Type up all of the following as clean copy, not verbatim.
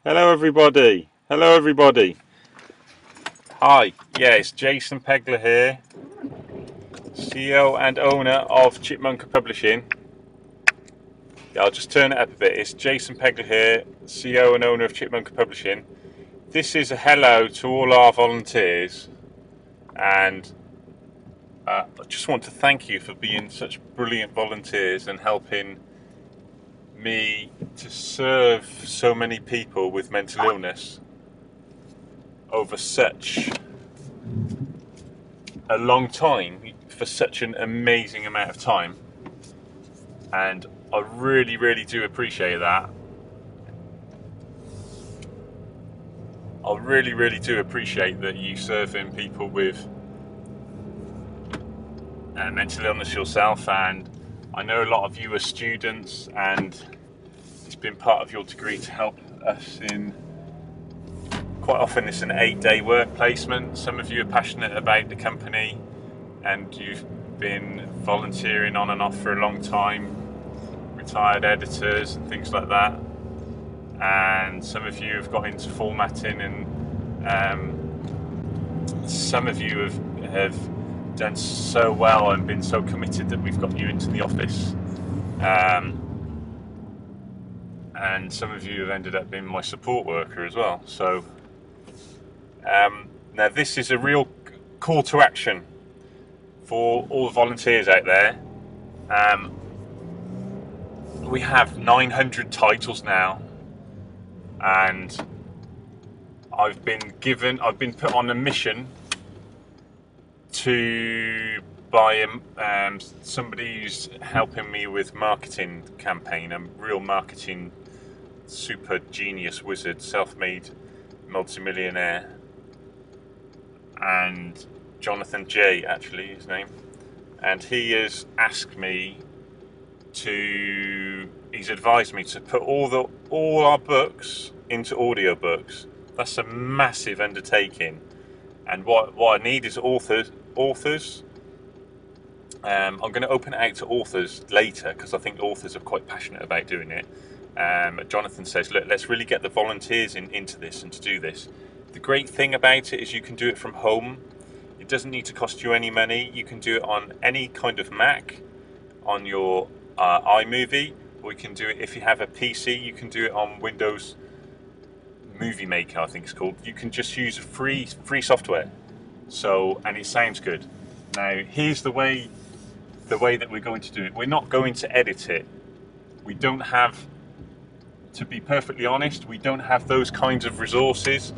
Hello everybody. Hello everybody. Hi. Yeah, it's Jason Pegler here, CEO and owner of Chipmunka Publishing. Yeah, I'll just turn it up a bit. It's Jason Pegler here, CEO and owner of Chipmunka Publishing. This is a hello to all our volunteers, and I just want to thank you for being such brilliant volunteers and helping me to serve so many people with mental illness over such a long time, for such an amazing amount of time, and I really do appreciate that. I really do appreciate that you serving people with mental illness yourself, and I know a lot of you are students and it's been part of your degree to help us in, quite often it's an 8-day work placement. Some of you are passionate about the company and you've been volunteering on and off for a long time, retired editors and things like that, and some of you have got into formatting, and some of you have done so well and been so committed that we've got you into the office, and some of you have ended up being my support worker as well. So now this is a real call to action for all the volunteers out there. We have 900 titles now, and I've been put on a mission by somebody who's helping me with marketing campaign, a real marketing super genius wizard, self-made multimillionaire, and Jonathan J, actually his name, and he has asked me he's advised me to put all our books into audiobooks. That's a massive undertaking, and what I need is authors. I'm going to open it out to authors later because I think authors are quite passionate about doing it. Jonathan says, look, let's really get the volunteers into this and to do this. The great thing about it is you can do it from home. It doesn't need to cost you any money. You can do it on any kind of Mac, on your iMovie, or you can do it, if you have a PC, you can do it on Windows Movie Maker, I think it's called. You can just use free software. So, and it sounds good. Now, here's the way that we're going to do it. We're not going to edit it. We don't have, to be perfectly honest, we don't have those kinds of resources,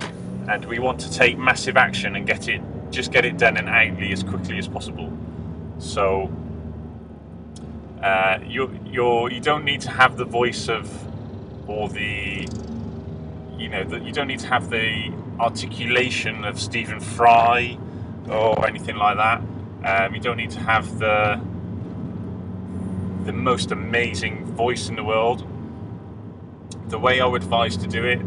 and we want to take massive action and get it done and out as quickly as possible. So you don't need to have the voice of, or the, you don't need to have the articulation of Stephen Fry or anything like that. You don't need to have the most amazing voice in the world. The way I would advise to do it,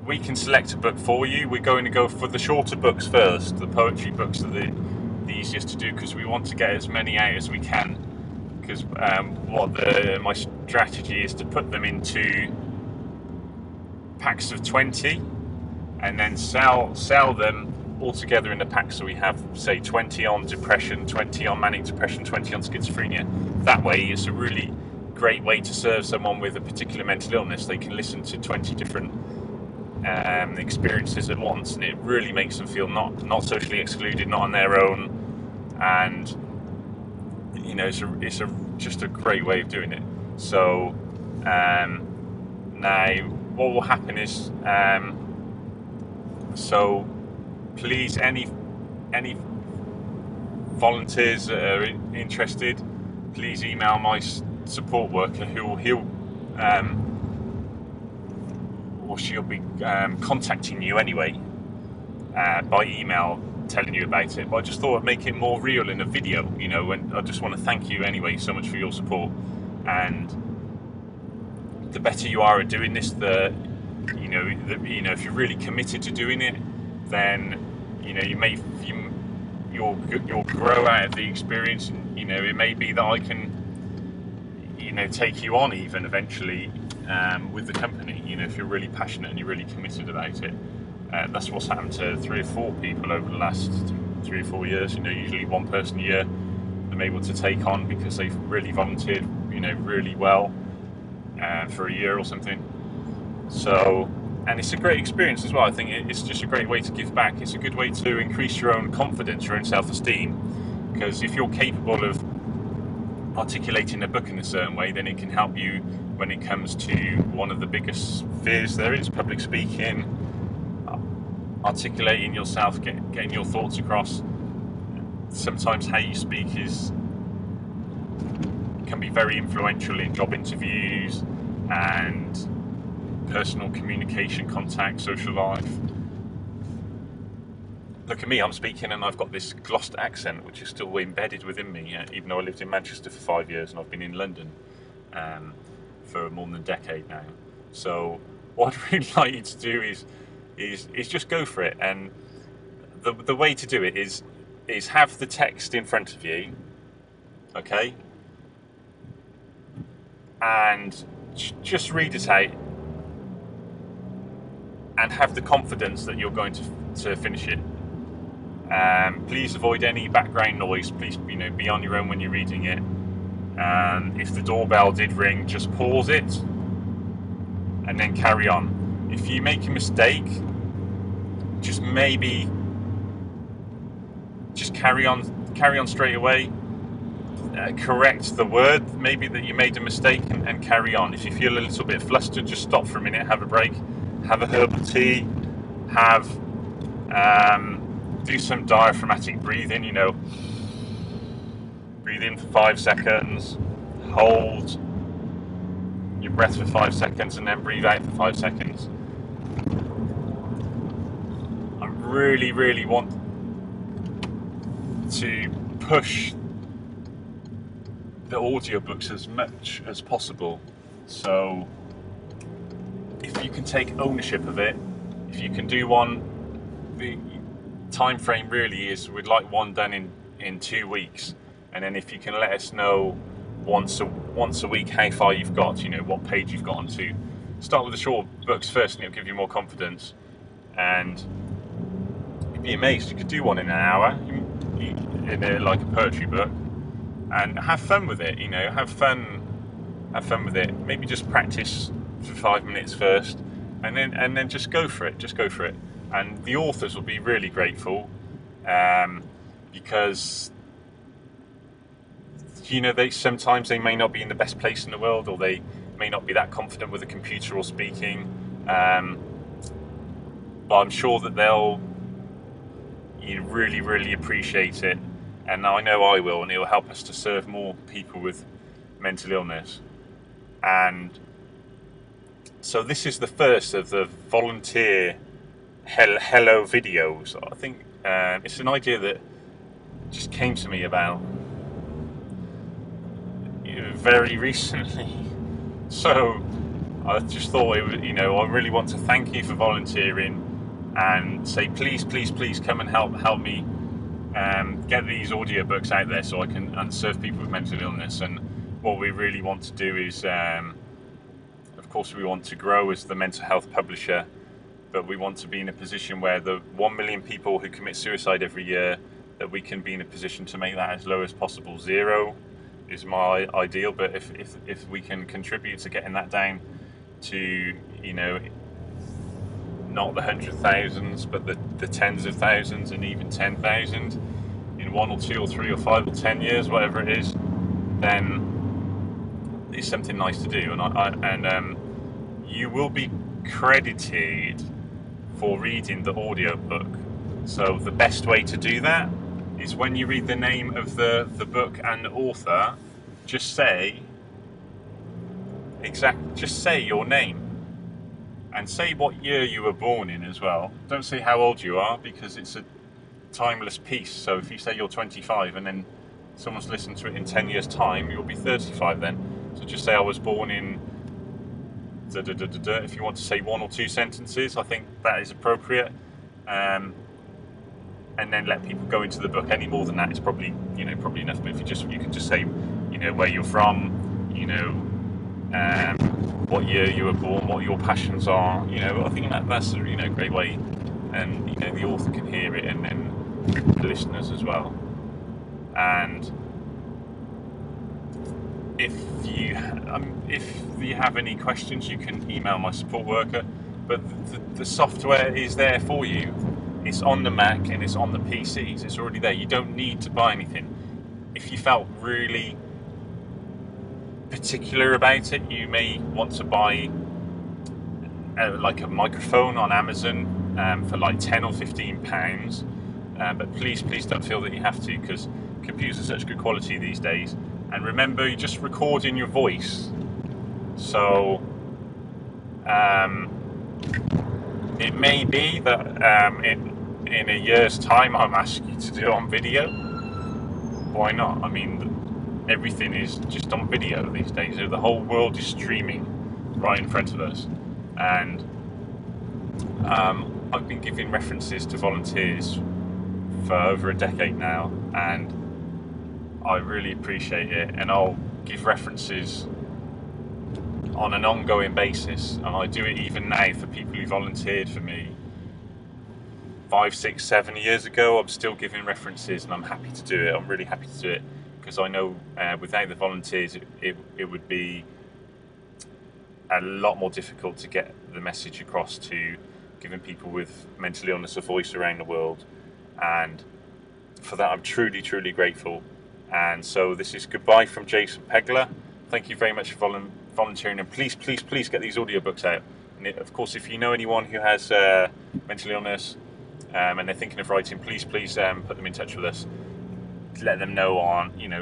we can select a book for you. We're going to go for the shorter books first. The poetry books are the easiest to do because we want to get as many out as we can. Because my strategy is to put them into packs of 20 and then sell them all together in a pack. So we have, say, 20 on depression, 20 on manic depression, 20 on schizophrenia. That way, it's a really great way to serve someone with a particular mental illness. They can listen to 20 different experiences at once, and it really makes them feel not socially excluded, not on their own, and it's just a great way of doing it. So now what will happen is, so please, any volunteers that are interested, please email my support worker, she'll be contacting you anyway by email, telling you about it. But I just thought I'd make it more real in a video, and I just want to thank you anyway so much for your support. And the better you are at doing this, if you're really committed to doing it, then you'll grow out of the experience. And, it may be that I can take you on even eventually with the company. You know, if you're really passionate and you're really committed about it. That's what's happened to 3 or 4 people over the last 3 or 4 years. You know, usually one person a year I'm able to take on because they've really volunteered, you know, really well for a year or something. So, and it's a great experience as well. I think it's just a great way to give back. It's a good way to increase your own confidence, your own self-esteem, because if you're capable of articulating a book in a certain way, then it can help you when it comes to one of the biggest fears there is, public speaking, articulating yourself, getting your thoughts across. Sometimes how you speak can be very influential in job interviews and personal communication, contact, social life. Look at me, I'm speaking and I've got this Gloucester accent which is still embedded within me, even though I lived in Manchester for 5 years and I've been in London for more than a decade now. So what I'd really like you to do is just go for it, and the way to do it is have the text in front of you, okay, and just read it out and have the confidence that you're going to finish it. Please avoid any background noise. Please, you know, be on your own when you're reading it. If the doorbell did ring, just pause it and then carry on. If you make a mistake, just carry on straight away. Correct the word maybe that you made a mistake and carry on. If you feel a little bit flustered, just stop for a minute, have a break, have a herbal tea, do some diaphragmatic breathing, you know, breathe in for 5 seconds, hold your breath for 5 seconds and then breathe out for 5 seconds. I really want to push the audiobooks as much as possible. So if you can take ownership of it, if you can do one, the time frame really is we'd like one done in 2 weeks, and then if you can let us know once a week how far you've got, you know, what page you've got onto. Start with the short books first and it'll give you more confidence, and you'd be amazed. You could do one in an hour like a poetry book, and have fun with it, you know, have fun with it. Maybe just practice for 5 minutes first, and then just go for it. And the authors will be really grateful, because, you know, sometimes they may not be in the best place in the world, or they may not be that confident with a computer or speaking, but I'm sure that they'll really appreciate it, and I know I will, and it will help us to serve more people with mental illness. And so this is the first of the volunteer hello videos. I think it's an idea that just came to me about very recently. So I just thought it would, you know, I really want to thank you for volunteering and say please come and help me get these audiobooks out there so I can serve people with mental illness. And what we really want to do is, of course, we want to grow as the mental health publisher, but we want to be in a position where the 1 million people who commit suicide every year, that we can be in a position to make that as low as possible. 0 is my ideal, but if we can contribute to getting that down to, you know, not the 100,000s, but the tens of thousands, and even 10,000 in 1 or 2 or 3 or 5 or 10 years, whatever it is, then it's something nice to do. And you will be credited for reading the audiobook. So the best way to do that is when you read the name of the book and the author, just say your name, and say what year you were born in as well. Don't say how old you are, because it's a timeless piece. So if you say you're 25 and then someone's listened to it in 10 years time, you'll be 35 then. So just say I was born in da, da, da, da, da. If you want to say 1 or 2 sentences, I think that is appropriate. And then let people go into the book. Any more than that is probably enough. But if you can just say, you know, where you're from, you know, what year you were born, what your passions are. I think that's a great way, and the author can hear it, and then the listeners as well. And if you have any questions, you can email my support worker. But the software is there for you. It's on the Mac and it's on the PCs. It's already there. You don't need to buy anything. If you felt really particular about it, you may want to buy like a microphone on Amazon for like £10 or £15. But please don't feel that you have to, because computers are such good quality these days. And remember, you're just recording your voice. So it may be that in a year's time I'll ask you to do it on video. Why not? I mean, everything is just on video these days. The whole world is streaming right in front of us. And I've been giving references to volunteers for over a decade now, and I really appreciate it. And I'll give references on an ongoing basis, and I do it even now for people who volunteered for me 5, 6, 7 years ago. I'm still giving references, and I'm happy to do it. I'm really happy to do it, because I know without the volunteers it would be a lot more difficult to get the message across to giving people with mental illness a voice around the world. And for that, I'm truly grateful. And so this is goodbye from Jason Pegler. Thank you very much for volunteering, and please get these audiobooks out. And of course, if you know anyone who has mental illness and they're thinking of writing, please put them in touch with us. Let them know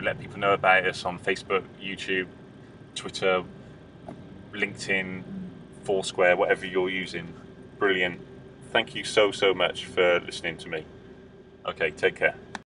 let people know about us on Facebook, YouTube, Twitter, LinkedIn, Foursquare, whatever you're using. Brilliant. Thank you so much for listening to me. Okay, take care.